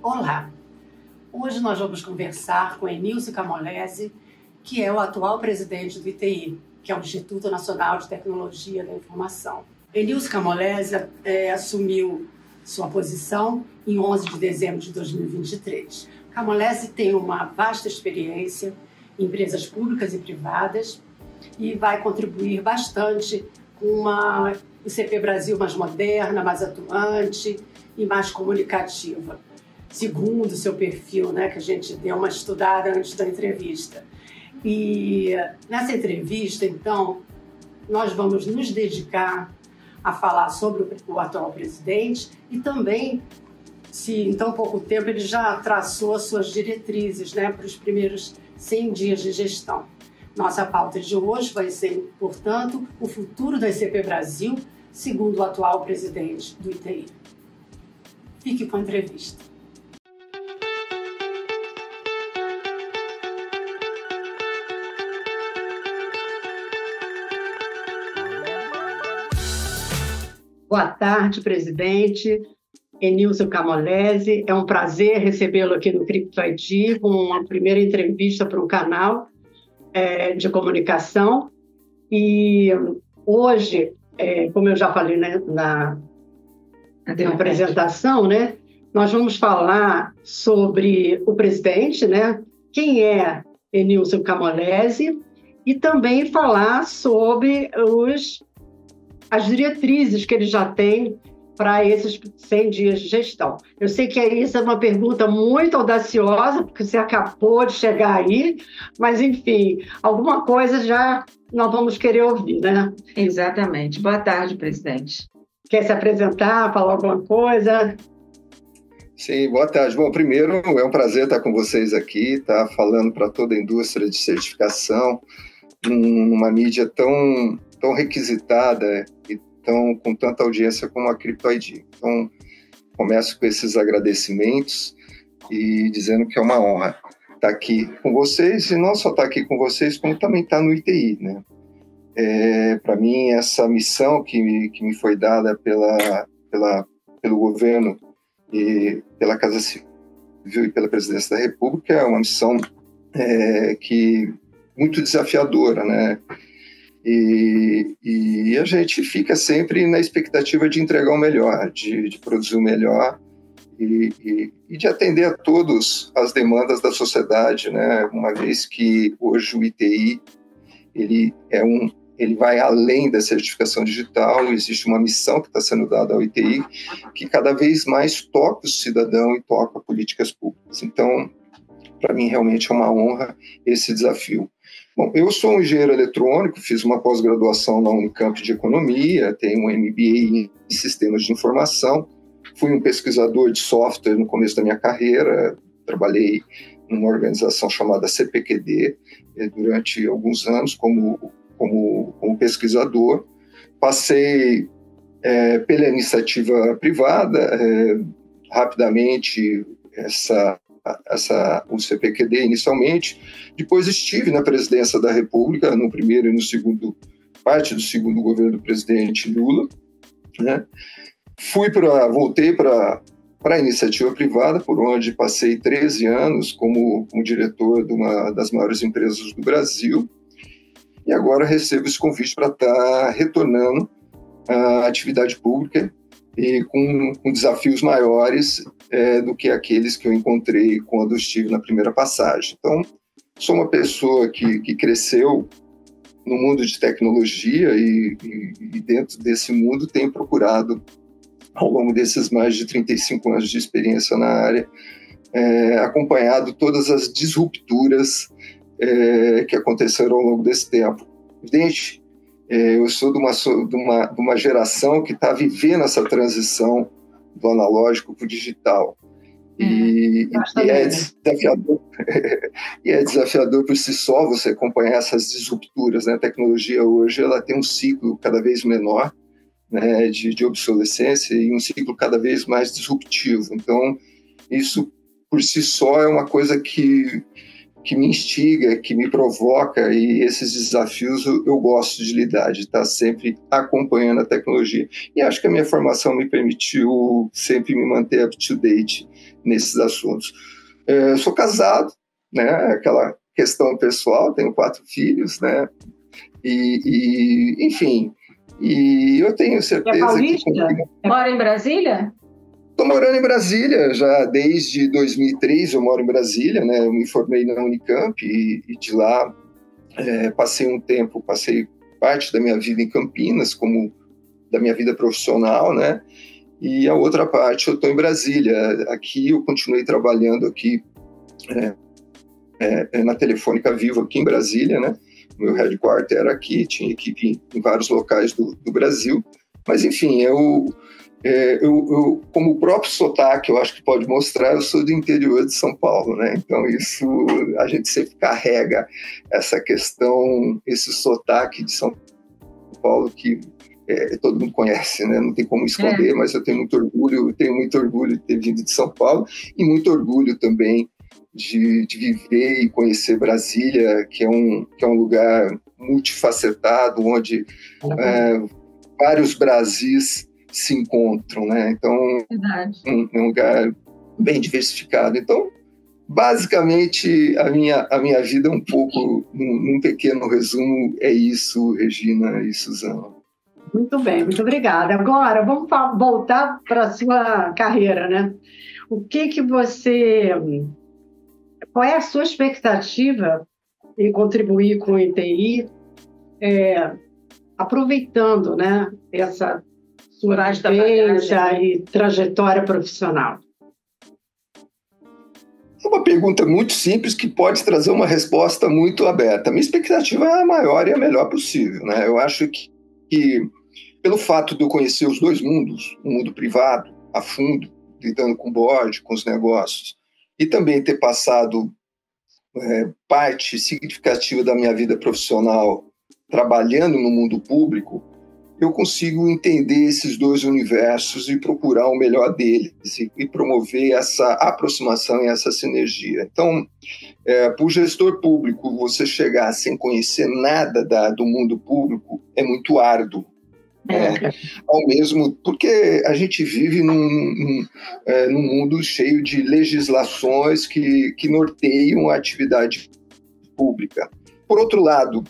Olá! Hoje nós vamos conversar com Enilson Camolese, que é o atual presidente do ITI, que é o Instituto Nacional de Tecnologia da Informação. Enilson Camolese assumiu sua posição em 11 de dezembro de 2023. Camolese tem uma vasta experiência em empresas públicas e privadas e vai contribuir bastante com o CP Brasil mais moderna, mais atuante e mais comunicativa, segundo o seu perfil, né, que a gente deu uma estudada antes da entrevista. E nessa entrevista, então, nós vamos nos dedicar a falar sobre o atual presidente e também se em tão pouco tempo ele já traçou as suas diretrizes, né, para os primeiros 100 dias de gestão. Nossa pauta de hoje vai ser, portanto, o futuro da CP Brasil, segundo o atual presidente do ITI. Fique com a entrevista. Boa tarde, presidente Enilson Camolese. É um prazer recebê-lo aqui no Cripto ID, com uma primeira entrevista para um canal de comunicação. E hoje, como eu já falei, né, na apresentação, né, nós vamos falar sobre o presidente, né, quem é Enilson Camolese, e também falar sobre as diretrizes que ele já tem para esses 100 dias de gestão. Eu sei que isso é uma pergunta muito audaciosa, porque você acabou de chegar aí, mas, enfim, alguma coisa já nós vamos querer ouvir, né? Exatamente. Boa tarde, presidente. Quer se apresentar, falar alguma coisa? Sim, boa tarde. Bom, primeiro, é um prazer estar com vocês aqui, tá falando para toda a indústria de certificação, numa mídia tão requisitada e com tanta audiência como a Cripto ID. Então, começo com esses agradecimentos e dizendo que é uma honra estar aqui com vocês, e não só estar aqui com vocês, como também estar no ITI, né? Para mim, essa missão que me foi dada pelo governo e pela Casa Civil e pela Presidência da República é uma missão que muito desafiadora, né? E a gente fica sempre na expectativa de entregar o melhor, de produzir o melhor e de atender a todas as demandas da sociedade, né? Uma vez que hoje o ITI ele vai além da certificação digital, existe uma missão que está sendo dada ao ITI que cada vez mais toca o cidadão e toca políticas públicas. Então, para mim, realmente é uma honra esse desafio. Bom, eu sou um engenheiro eletrônico, fiz uma pós-graduação na Unicamp de Economia, tenho um MBA em Sistemas de Informação, fui um pesquisador de software no começo da minha carreira, trabalhei numa organização chamada CPQD durante alguns anos como pesquisador, passei pela iniciativa privada, rapidamente o CPQD inicialmente, depois estive na presidência da República, no primeiro e no segundo, parte do segundo governo do presidente Lula, né? Voltei para a iniciativa privada, por onde passei 13 anos como diretor de uma das maiores empresas do Brasil, e agora recebo esse convite para estar retornando à atividade pública e com desafios maiores do que aqueles que eu encontrei quando estive na primeira passagem. Então, sou uma pessoa que cresceu no mundo de tecnologia e dentro desse mundo tenho procurado, ao longo desses mais de 35 anos de experiência na área, acompanhado todas as disrupturas que aconteceram ao longo desse tempo. Evidente, eu sou de uma geração que está vivendo essa transição do analógico para o digital. E é desafiador, e é desafiador por si só você acompanhar essas disrupturas, né? A tecnologia hoje ela tem um ciclo cada vez menor, né, de obsolescência e um ciclo cada vez mais disruptivo. Então, isso por si só é uma coisa que me instiga, que me provoca, e esses desafios eu gosto de lidar, de estar sempre acompanhando a tecnologia. E acho que a minha formação me permitiu sempre me manter up to date nesses assuntos. Sou casado, né? Aquela questão pessoal, tenho 4 filhos, né? Enfim, e eu tenho certeza é paulista? que... Mora em Brasília? Estou morando em Brasília, já desde 2003 eu moro em Brasília, né? Eu me formei na Unicamp e de lá passei parte da minha vida em Campinas, como da minha vida profissional, né? E a outra parte eu estou em Brasília. Aqui eu continuei trabalhando aqui na Telefônica Vivo aqui em Brasília, né? Meu headquarter era aqui, tinha equipe em vários locais do Brasil, mas enfim, eu, como o próprio sotaque, eu acho que pode mostrar, eu sou do interior de São Paulo, né? Então isso, a gente sempre carrega essa questão, esse sotaque de São Paulo que todo mundo conhece, né? Não tem como esconder, mas eu tenho muito orgulho de ter vindo de São Paulo e muito orgulho também de viver e conhecer Brasília, que é um lugar multifacetado, onde vários Brasis se encontram, né? Então, é um lugar bem diversificado. Então, basicamente, a minha vida um pouco, num pequeno resumo, é isso, Regina e Suzana. Muito bem, muito obrigada. Agora, vamos voltar para a sua carreira, né? Qual é a sua expectativa em contribuir com o ITI, aproveitando, né, essa sua vivência e trajetória profissional? É uma pergunta muito simples que pode trazer uma resposta muito aberta. Minha expectativa é a maior e a melhor possível, né? Eu acho que pelo fato de eu conhecer os 2 mundos, o mundo privado, a fundo, lidando com board, com os negócios, e também ter passado parte significativa da minha vida profissional trabalhando no mundo público, eu consigo entender esses 2 universos e procurar o melhor deles e promover essa aproximação e essa sinergia. Então, para o gestor público, você chegar sem conhecer nada do mundo público é muito árduo. Ao mesmo, porque a gente vive num mundo cheio de legislações que norteiam a atividade pública. Por outro lado,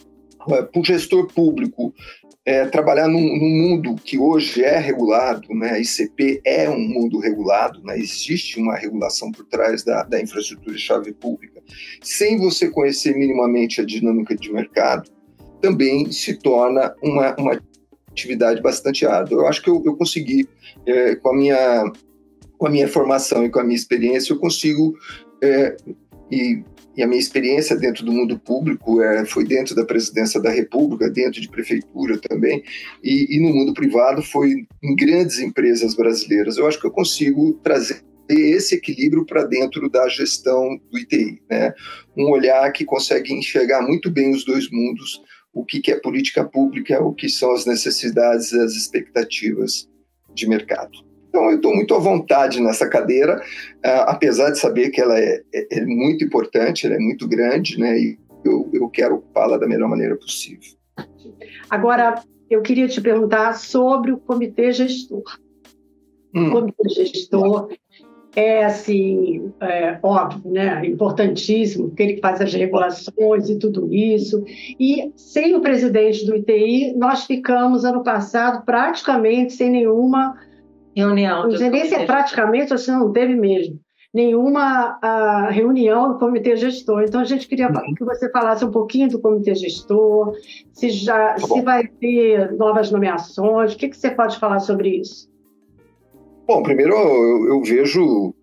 para o gestor público trabalhar num mundo que hoje é regulado, né? A ICP é um mundo regulado, né? Existe uma regulação por trás da infraestrutura de chave pública. Sem você conhecer minimamente a dinâmica de mercado, também se torna uma atividade bastante árdua. Eu acho que eu consegui, com a minha formação e com a minha experiência, eu consigo, e a minha experiência dentro do mundo público foi dentro da Presidência da República, dentro de prefeitura também, e no mundo privado foi em grandes empresas brasileiras. Eu acho que eu consigo trazer esse equilíbrio para dentro da gestão do ITI, né? Um olhar que consegue enxergar muito bem os 2 mundos, o que é política pública, o que são as necessidades e as expectativas de mercado. Então, eu estou muito à vontade nessa cadeira, apesar de saber que ela é muito importante, ela é muito grande, né? E eu quero ocupá-la da melhor maneira possível. Agora, eu queria te perguntar sobre o comitê gestor. O comitê gestor óbvio, né? Importantíssimo, porque ele faz as regulações e tudo isso. E sem o presidente do ITI, nós ficamos, ano passado, praticamente sem nenhuma reunião. Não sei nem se praticamente ou se não teve mesmo nenhuma reunião do comitê gestor. Então, a gente queria que você falasse um pouquinho do comitê gestor, se vai ter novas nomeações, o que você pode falar sobre isso? Bom, primeiro eu vejo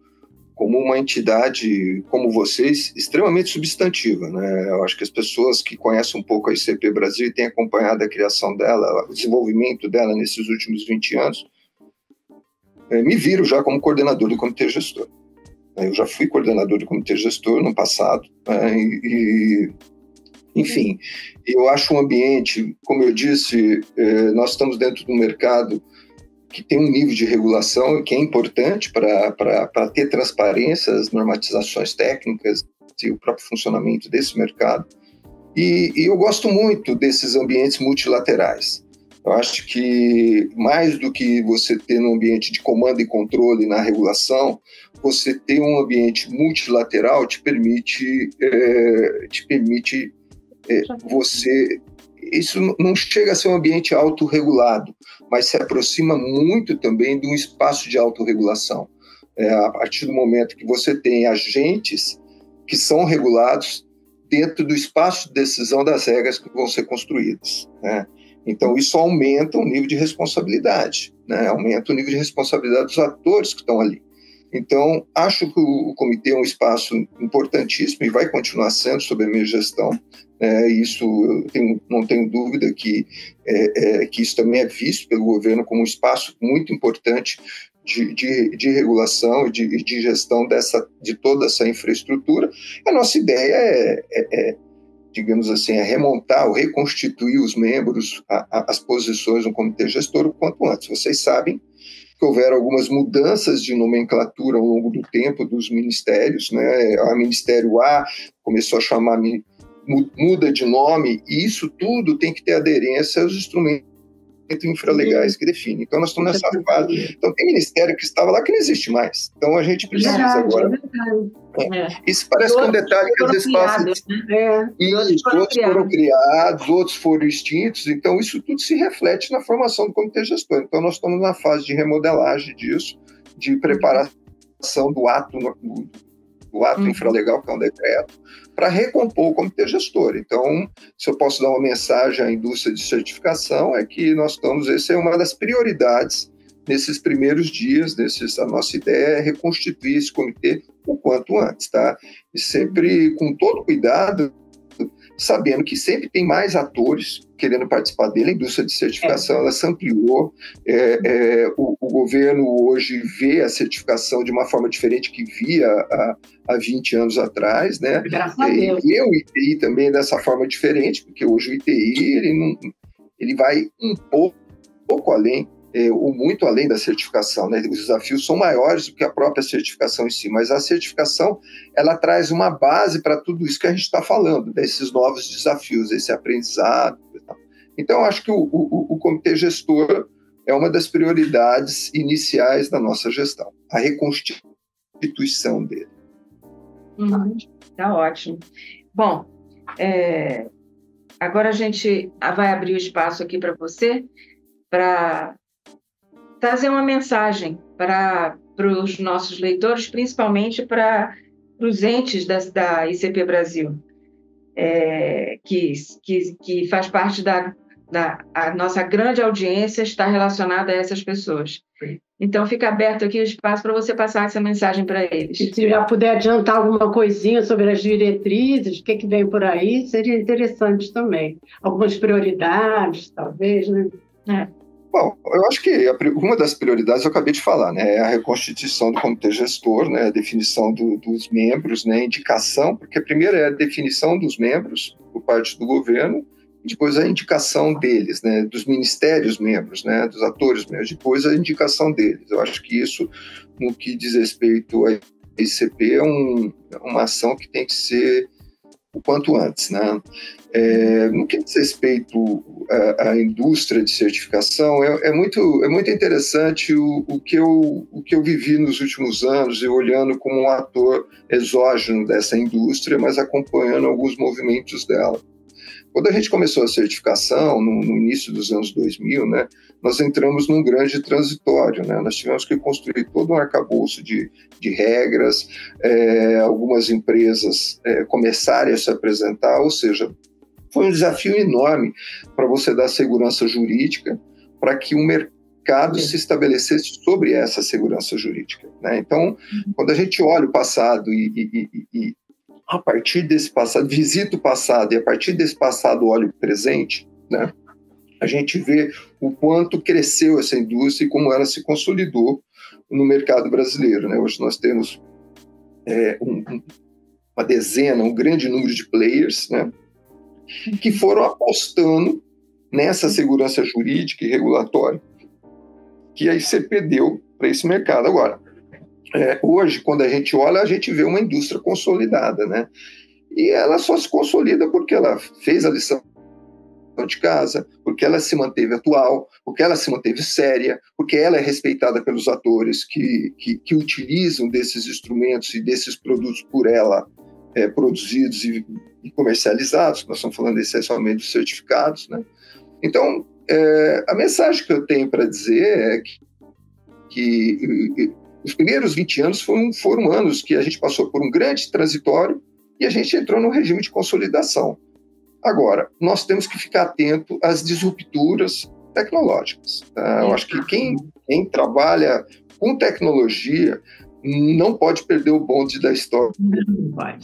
como uma entidade como vocês extremamente substantiva, né? Eu acho que as pessoas que conhecem um pouco a ICP Brasil e têm acompanhado a criação dela, o desenvolvimento dela nesses últimos 20 anos, me viram já como coordenador do comitê gestor. Eu já fui coordenador do comitê gestor no passado, enfim, eu acho um ambiente, como eu disse, nós estamos dentro de um mercado que tem um nível de regulação que é importante para ter transparência, as normatizações técnicas e o próprio funcionamento desse mercado. E eu gosto muito desses ambientes multilaterais. Eu acho que mais do que você ter um ambiente de comando e controle na regulação, você ter um ambiente multilateral te permite você... Isso não chega a ser um ambiente autorregulado, mas se aproxima muito também de um espaço de autorregulação. A partir do momento que você tem agentes que são regulados dentro do espaço de decisão das regras que vão ser construídas, né? Então, isso aumenta o nível de responsabilidade, né? Aumenta o nível de responsabilidade dos atores que estão ali. Então, acho que o comitê é um espaço importantíssimo e vai continuar sendo sob a minha gestão. Isso, não tenho dúvida que isso também é visto pelo governo como um espaço muito importante de regulação e de gestão de toda essa infraestrutura. A nossa ideia digamos assim, remontar ou reconstituir os membros, as posições no comitê gestor o quanto antes. Vocês sabem que houveram algumas mudanças de nomenclatura ao longo do tempo dos ministérios, né? O Ministério A começou a chamar, muda de nome, e isso tudo tem que ter aderência aos instrumentos infralegais que definem. Então, nós estamos nessa fase. Então, tem ministério que estava lá que não existe mais. Então, a gente precisa agora... Isso parece que é um detalhe que às vezes passa... Outros foram criados, outros foram extintos. Então, isso tudo se reflete na formação do comitê gestor. Então, nós estamos na fase de remodelagem disso, de preparação do ato infralegal, que é um decreto, para recompor o comitê gestor. Então, se eu posso dar uma mensagem à indústria de certificação, é que essa é uma das prioridades nesses primeiros dias. A nossa ideia é reconstituir esse comitê o quanto antes, tá? E sempre com todo cuidado, sabendo que sempre tem mais atores querendo participar dele. A indústria de certificação ela se ampliou. O governo hoje vê a certificação de uma forma diferente que via há 20 anos atrás, né? Graças a Deus. E o ITI também dessa forma diferente, porque hoje o ITI ele vai um pouco além, ou muito além da certificação, né? Os desafios são maiores do que a própria certificação em si, mas a certificação ela traz uma base para tudo isso que a gente está falando, desses novos desafios, esse aprendizado. Então, acho que o comitê gestor é uma das prioridades iniciais da nossa gestão, a reconstituição dele. Tá ótimo. Bom, agora a gente vai abrir o espaço aqui para você, para trazer uma mensagem para os nossos leitores, principalmente para os entes da ICP Brasil, que faz parte a nossa grande audiência está relacionada a essas pessoas. Sim. Então, fica aberto aqui o espaço para você passar essa mensagem para eles. E se já puder adiantar alguma coisinha sobre as diretrizes, o que vem por aí, seria interessante também. Algumas prioridades, talvez, né? Bom, eu acho que uma das prioridades eu acabei de falar, né, é a reconstituição do comitê gestor, né, a definição dos membros, né, indicação, porque primeiro é a definição dos membros por parte do governo, e depois a indicação deles, né, dos ministérios membros, né, dos atores membros, depois a indicação deles. Eu acho que isso, no que diz respeito à ICP, é uma ação que tem que ser o quanto antes, né? No que diz respeito à indústria de certificação, é muito interessante o que eu vivi nos últimos anos, e olhando como um ator exógeno dessa indústria, mas acompanhando alguns movimentos dela. Quando a gente começou a certificação, no início dos anos 2000, né, nós entramos num grande transitório, né? Nós tivemos que construir todo um arcabouço de regras, algumas empresas começarem a se apresentar, ou seja, foi um desafio enorme para você dar segurança jurídica para que o mercado se estabelecesse sobre essa segurança jurídica, né? Então, quando a gente olha o passado e a partir desse passado, visita o passado e a partir desse passado olha o presente, né, a gente vê o quanto cresceu essa indústria e como ela se consolidou no mercado brasileiro, né? Hoje nós temos uma dezena, um grande número de players, né, que foram apostando nessa segurança jurídica e regulatória que a ICP deu para esse mercado. Agora, hoje, quando a gente olha, a gente vê uma indústria consolidada, né? E ela só se consolida porque ela fez a lição de casa, porque ela se manteve atual, porque ela se manteve séria, porque ela é respeitada pelos atores que utilizam desses instrumentos e desses produtos por ela produzidos e comercializados. Nós estamos falando essencialmente dos certificados, né? Então, a mensagem que eu tenho para dizer é que os primeiros 20 anos foram anos que a gente passou por um grande transitório e a gente entrou num regime de consolidação. Agora, nós temos que ficar atento às disrupturas tecnológicas. Tá? Eu acho que quem trabalha com tecnologia não pode perder o bonde da história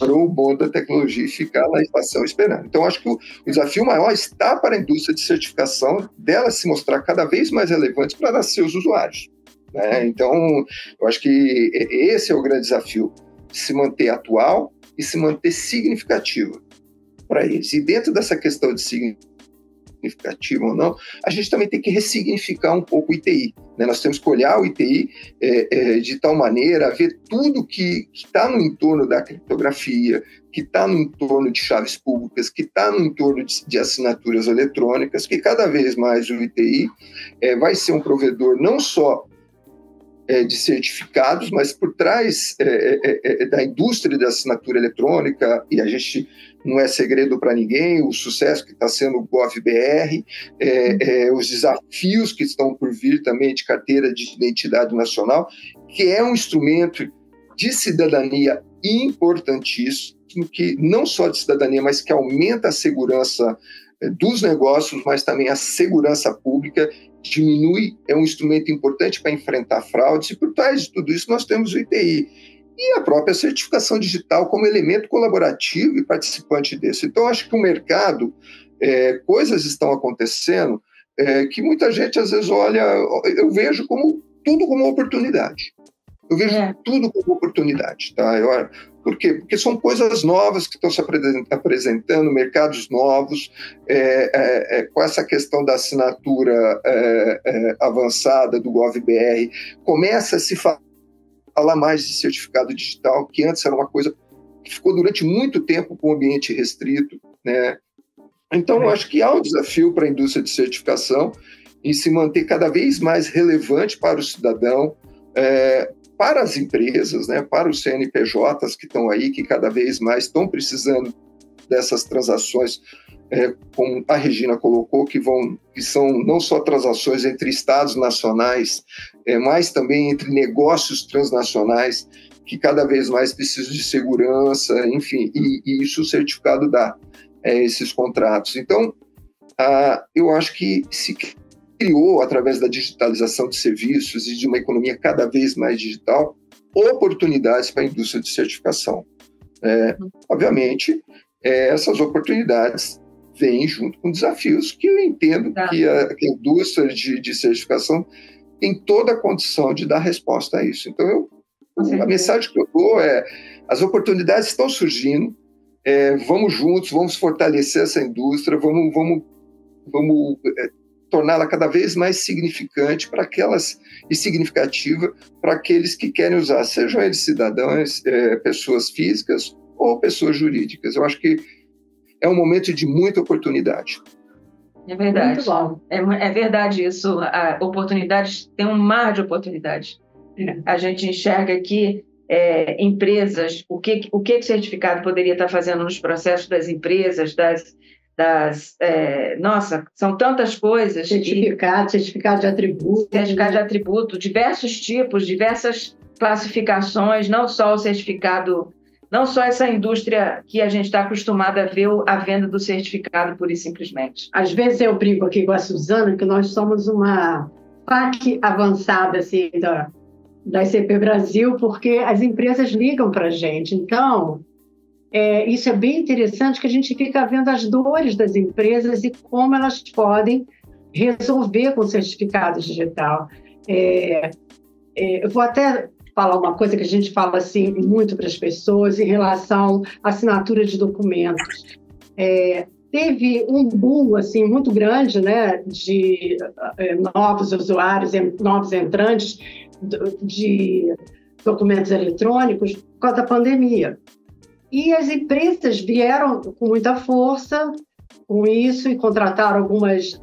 ou o bonde da tecnologia e ficar na estação esperando. Então, acho que o desafio maior está para a indústria de certificação, dela se mostrar cada vez mais relevante para seus usuários. Né? Então, eu acho que esse é o grande desafio, se manter atual e se manter significativa para eles. E dentro dessa questão de significativo ou não, a gente também tem que ressignificar um pouco o ITI. Né? Nós temos que olhar o ITI de tal maneira a ver tudo que está no entorno da criptografia, que está no entorno de chaves públicas, que está no entorno de assinaturas eletrônicas, que cada vez mais o ITI vai ser um provedor não só de certificados, mas por trás da indústria da assinatura eletrônica, e a gente não é segredo para ninguém, o sucesso que está sendo o GovBR, os desafios que estão por vir também de carteira de identidade nacional, que é um instrumento de cidadania importantíssimo, que não só de cidadania, mas que aumenta a segurança dos negócios, mas também a segurança pública, diminui, é um instrumento importante para enfrentar fraudes, e por trás de tudo isso nós temos o ITI. E a própria certificação digital como elemento colaborativo e participante desse. Então, acho que o mercado, coisas estão acontecendo que muita gente, às vezes, olha, eu vejo tudo como oportunidade. Eu vejo tudo como oportunidade. Tá? Por quê? Porque são coisas novas que estão se apresentando, mercados novos, com essa questão da assinatura avançada do GovBR, começa a se falar mais de certificado digital, que antes era uma coisa que ficou durante muito tempo com o ambiente restrito, né? Então, eu acho que há um desafio para a indústria de certificação em se manter cada vez mais relevante para o cidadão, para as empresas, né, para os CNPJs que estão aí, que cada vez mais estão precisando dessas transações, como a Regina colocou, que são não só transações entre estados nacionais, mas também entre negócios transnacionais, que cada vez mais precisam de segurança, enfim, e isso o certificado dá, esses contratos. Então, eu acho que se criou, através da digitalização de serviços e de uma economia cada vez mais digital, oportunidades para a indústria de certificação. Obviamente, essas oportunidades vêm junto com desafios que eu entendo que a indústria de certificação tem toda a condição de dar resposta a isso. Então, a mensagem que eu dou as oportunidades estão surgindo, vamos juntos, vamos fortalecer essa indústria, vamos torná-la cada vez mais significante e significativa para aqueles que querem usar, sejam eles cidadãos, pessoas físicas ou pessoas jurídicas. Eu acho que é um momento de muita oportunidade. É verdade. Muito bom. É verdade isso. A oportunidade tem um mar de oportunidades. A gente enxerga aqui empresas, o que o certificado poderia estar fazendo nos processos das empresas, nossa, são tantas coisas. Certificado de atributo. Certificado de atributo, diversos tipos, diversas classificações, não só o certificado, não só essa indústria que a gente está acostumado a ver a venda do certificado pura e simplesmente. Às vezes eu brinco aqui com a Suzana que nós somos uma PAC avançada assim, da ICP Brasil, porque as empresas ligam para a gente. Então, isso é bem interessante, que a gente fica vendo as dores das empresas e como elas podem resolver com o certificado digital. Eu vou até falar uma coisa que a gente fala assim, muito para as pessoas em relação à assinatura de documentos. Teve um boom assim, muito grande, né, de novos usuários, novos entrantes de documentos eletrônicos por causa da pandemia. E as empresas vieram com muita força com isso e contrataram algumas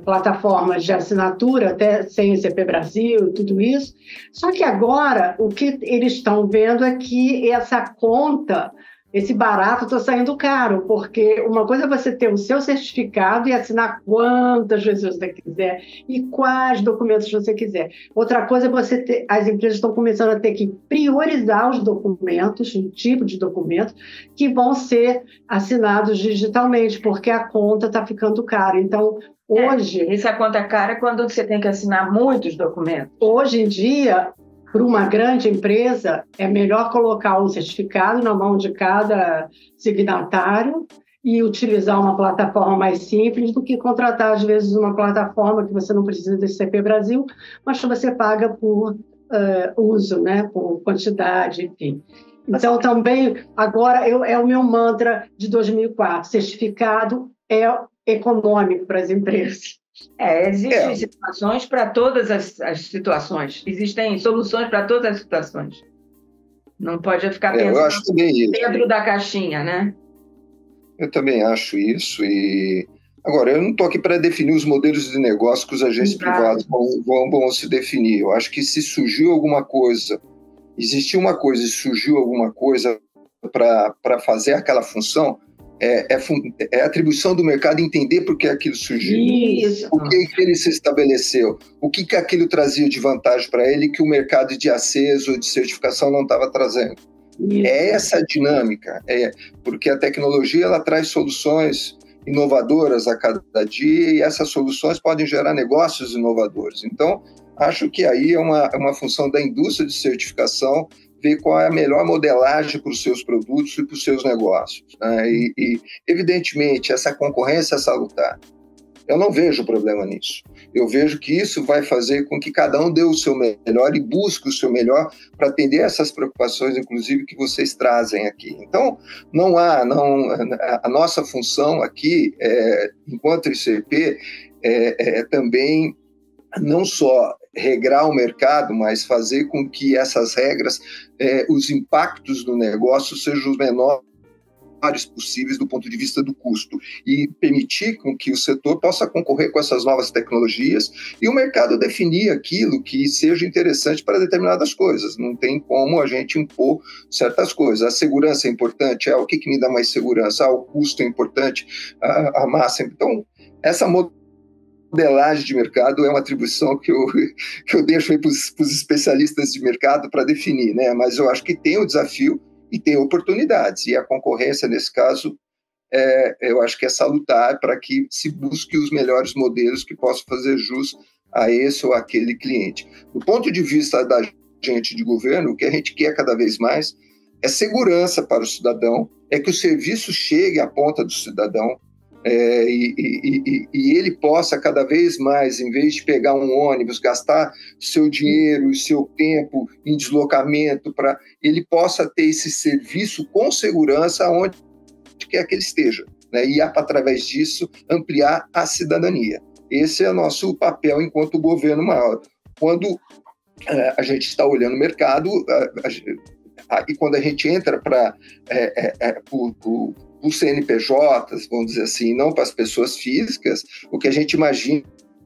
plataformas de assinatura, até sem CP Brasil, tudo isso. Só que agora o que eles estão vendo é que essa conta, esse barato está saindo caro, porque uma coisa é você ter o seu certificado e assinar quantas vezes você quiser e quais documentos você quiser. Outra coisa é você ter, as empresas estão começando a ter que priorizar os documentos, um tipo de documento, que vão ser assinados digitalmente, porque a conta está ficando cara. Então, hoje... Essa conta cara é quando você tem que assinar muitos documentos. Hoje em dia... Para uma grande empresa, é melhor colocar um certificado na mão de cada signatário e utilizar uma plataforma mais simples do que contratar, às vezes, uma plataforma que você não precisa de CP Brasil, mas que você paga por uso, né? Por quantidade, enfim. Então, também, agora, é o meu mantra de 2004, certificado é econômico para as empresas. Existem situações para todas as situações. Existem soluções para todas as situações. Não pode ficar pensando dentro da caixinha, né? Eu também acho isso. E agora, eu não estou aqui para definir os modelos de negócio que os agentes privados vão se definir. Eu acho que se surgiu alguma coisa, existiu uma coisa e surgiu alguma coisa para fazer aquela função, é atribuição do mercado entender por que aquilo surgiu. Isso. Por que ele se estabeleceu, o que aquilo trazia de vantagem para ele que o mercado de acesso ou de certificação não estava trazendo. Isso. É essa dinâmica, porque a tecnologia ela traz soluções inovadoras a cada dia e essas soluções podem gerar negócios inovadores. Então, acho que aí é uma função da indústria de certificação ver qual é a melhor modelagem para os seus produtos e para os seus negócios, né? E, evidentemente, essa concorrência é salutar. Eu não vejo problema nisso. Eu vejo que isso vai fazer com que cada um dê o seu melhor e busque o seu melhor para atender essas preocupações, inclusive, que vocês trazem aqui. Então, a nossa função aqui, enquanto ICP, também não só regrar o mercado, mas fazer com que essas regras, os impactos do negócio sejam os menores possíveis do ponto de vista do custo e permitir com que o setor possa concorrer com essas novas tecnologias e o mercado definir aquilo que seja interessante para determinadas coisas. Não tem como a gente impor certas coisas. A segurança é importante, o que me dá mais segurança? O custo é importante, a massa. Então, essa modelagem de mercado é uma atribuição que eu deixo aí para os especialistas de mercado para definir, né? Mas eu acho que tem o desafio e tem oportunidades, e a concorrência, nesse caso, eu acho que é salutar para que se busque os melhores modelos que possam fazer jus a esse ou aquele cliente. Do ponto de vista da gente de governo, o que a gente quer cada vez mais é segurança para o cidadão, é que o serviço chegue à ponta do cidadão, e ele possa cada vez mais, em vez de pegar um ônibus, gastar seu dinheiro e seu tempo em deslocamento, ele possa ter esse serviço com segurança onde quer que ele esteja, né? E através disso ampliar a cidadania. Esse é o nosso papel enquanto governo maior. Quando a gente está olhando o mercado, e quando a gente entra para os CNPJs, vamos dizer assim, não para as pessoas físicas, o que a gente imagina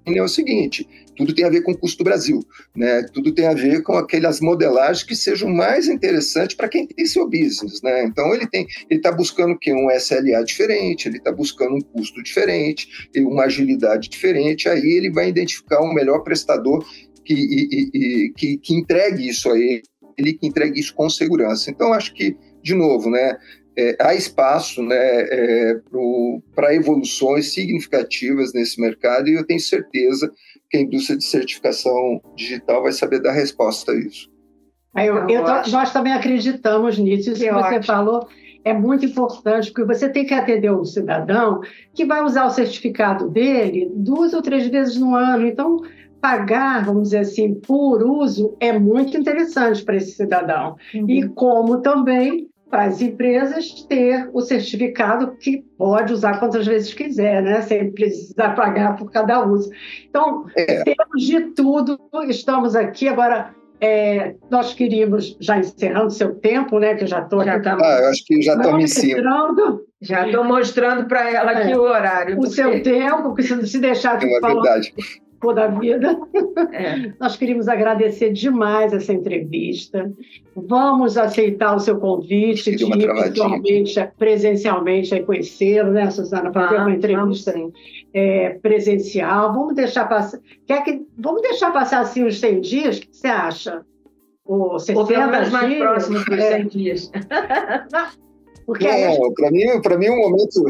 é o seguinte: tudo tem a ver com o custo do Brasil, né? Tudo tem a ver com aquelas modelagens que sejam mais interessantes para quem tem seu business, né? Então ele está buscando um SLA diferente, ele está buscando um custo diferente, uma agilidade diferente, aí ele vai identificar um melhor prestador que entregue isso a ele, que entregue isso com segurança. Então acho que, de novo, né, há espaço, né, para evoluções significativas nesse mercado, e eu tenho certeza que a indústria de certificação digital vai saber dar resposta a isso. Nós também acreditamos nisso. Isso que você falou é muito importante, porque você tem que atender um cidadão que vai usar o certificado dele 2 ou 3 vezes no ano. Então, pagar, vamos dizer assim, por uso é muito interessante para esse cidadão. Uhum. E como também para as empresas ter o certificado que pode usar quantas vezes quiser, né? Sem precisar pagar por cada uso. Então, temos de tudo, estamos aqui. Agora, Nós queríamos, já encerrando seu tempo, né, que eu já estou aqui. Eu acho que já estou me ensinando. Já estou mostrando para ela aqui o horário. O seu tempo, que se deixar de falar verdade. toda a vida. Nós queríamos agradecer demais essa entrevista. Vamos aceitar o seu convite de ir presencialmente a conhecê-lo, né, Suzana? Fazer uma entrevista presencial. Vamos deixar passar. Vamos deixar passar assim uns 100 dias? O que você acha? Ou 60 dias? Mais próximo dos 100 dias. Porque para mim, um momento.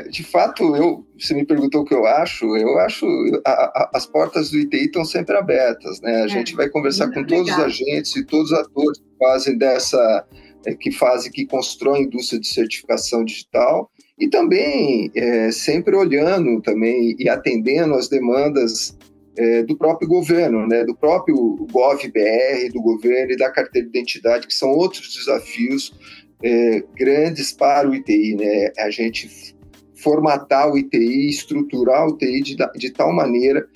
De fato, você me perguntou o que eu acho as portas do ITI estão sempre abertas, né? A gente vai conversar com todos os agentes e todos os atores que constroem a indústria de certificação digital e também sempre olhando também e atendendo às demandas do próprio governo, né? Do próprio GovBR, do governo e da carteira de identidade, que são outros desafios grandes para o ITI, né? A gente formatar o ITI, estruturar o ITI de tal maneira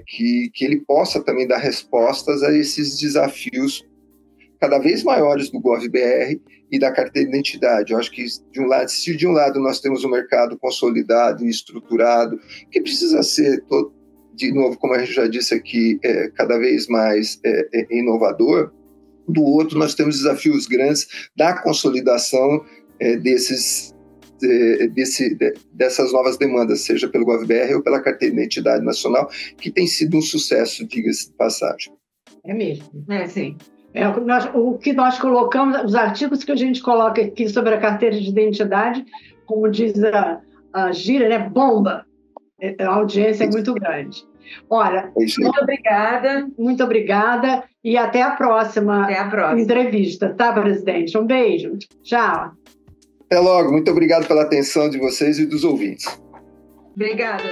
que ele possa também dar respostas a esses desafios cada vez maiores do GovBR e da carteira de identidade. Eu acho que, se de um lado nós temos um mercado consolidado e estruturado, que precisa ser, de novo, como a gente já disse aqui, cada vez mais inovador, do outro nós temos desafios grandes da consolidação dessas novas demandas, seja pelo GovBR ou pela carteira de identidade nacional, que tem sido um sucesso, diga-se de passagem. É mesmo, sim. O que nós colocamos, os artigos que a gente coloca aqui sobre a carteira de identidade, como diz a gíria, né, bomba. A audiência é muito grande. Olha, muito obrigada e até a próxima entrevista, tá, presidente? Um beijo. Tchau. Até logo. Muito obrigado pela atenção de vocês e dos ouvintes. Obrigada.